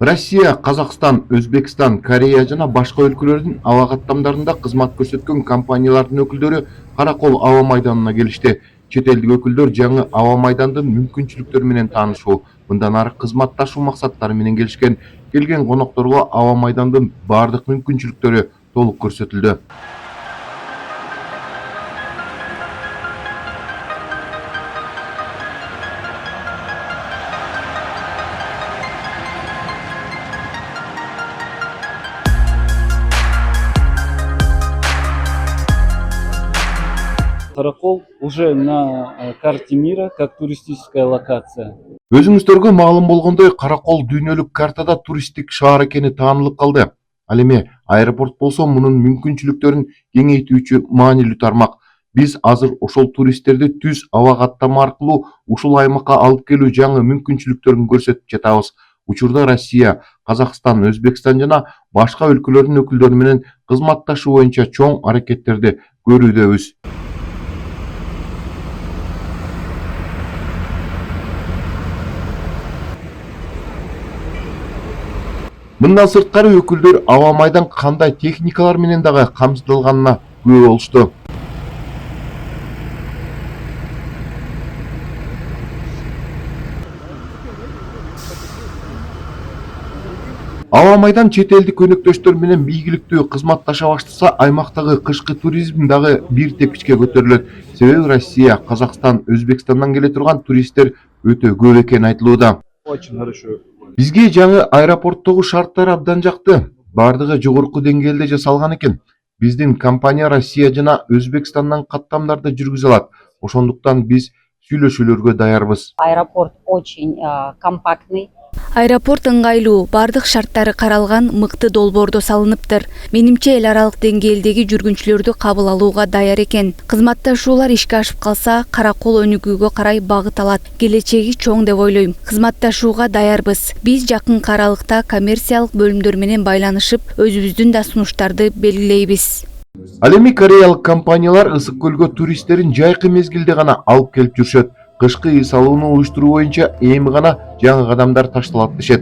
Россия, Қазақстан, Өзбекстан, Корея жана башка өлкөлөрдүн аба каттамдарында кызмат көрсөткөн компаниялардын өкүлдөрү Каракол аба майданына келишти. Чет элдик өкүлдөр жаңы аба майдандын мүмкүнчүлүктөрү менен таанышуу, мындан ары кызматташуу максаттары менен келишкен. Келген конокторго аба майдандын бардык мүмкүнчүлүктөрү толук көрсөтүлдү. Каракол уже на карте мира как туристическая локация. Өзүңүздөргө маалым болгондой, Каракол дүйнөлүк картада туристтик шаар экени таанылып калды. Ал эми аэропорт болсо мунун мүмкүнчүлүктөрүн кеңейтүүчү маанилүү тармак. Биз азыр ошол туристтерди түз аба каттама аркылуу ушул аймакка алып келүү жаңы мүмкүнчүлүктөрүн көрсөтүп жатабыз. Учурда Россия, Казакстан, Өзбекстан жана башка өлкөлөрдүн өкүлдөрү менен кызматташуу боюнча чоң аракеттерди көрүүдөбүз. Мындан сырткары өкүлдөр аба майдан кандай техникалар менен дагы камсыздалганына күбө болушту. Аба майдан чет элдик өнөктөштөр менен ийгиликтүү кызматташа баштаса, аймактагы кышкы туризм дагы бир тепкичке көтөрүлөт. Себеби Россия, Казакстан, Өзбекстандан келе турган туристтер өтө көп экени айтылууда. Очень хорошо. Бизге жаңы аэропорттогу шарттар абдан жакты. Бардыгы жогорку деңгээлде жасалган экен. Биздин компания Россия жана Өзбекстандан каттамдарды жүргүзө алат. Ошондуктан биз сүйлөшүүлөргө даярбыз. Аэропорт очень компактный. Аэропорт ыңгайлуу, бардык шарттары каралган, мыкты долбоордо салыныптыр. Менимче эл аралык деңгээлдеги жүргүнчүлөрдү кабыл алууга даяр экен. Кызматташуулар ишке ашып калса, Каракол өнүгүүгө карай багыт алат. Келечеги чоң деп ойлойм. Кызматташууга даярбыз. Биз жакын аралыкта коммерциялык бөлүмдөр менен байланышып, өзүбүздүн да сунуштарды белгилейбиз. Ал эми кореялык компаниялар ысык көлгө туристтерин жайкы мезгилде гана алып келип жүрүшөт. Кышкы ый салууну уюштуруу боюнча эми гана жаңы кадамдар ташталат дешет.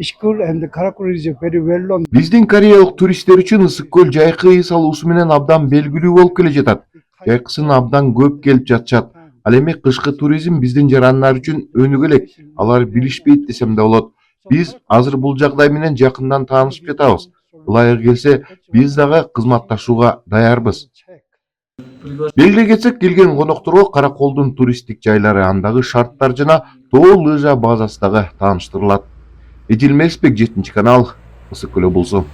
School and the Karakol is very well known. Биздин кореялык туристтер үчүн ысык көл жайкы ый салуусу менен абдан белгилүү болуп келе жатат. Жайкысын абдан көп келип жатышат. Ал эми кышкы туризм биздин жарандар үчүн өнүгө элек. Алар билишпейт десем да болот. Биз азыр бул жагдай менен жакындан таанышып жатабыз. Ылайык келсе, биз дагы кызматташууга даярбыз. Белгилей кетсек, келген конокторго Караколдун туристтик жайлары, андагы шарттар жана тоо лыжа базасы дагы тааныштырылат. Эдил Мелспек, 7 канал, Ысык көл облусу.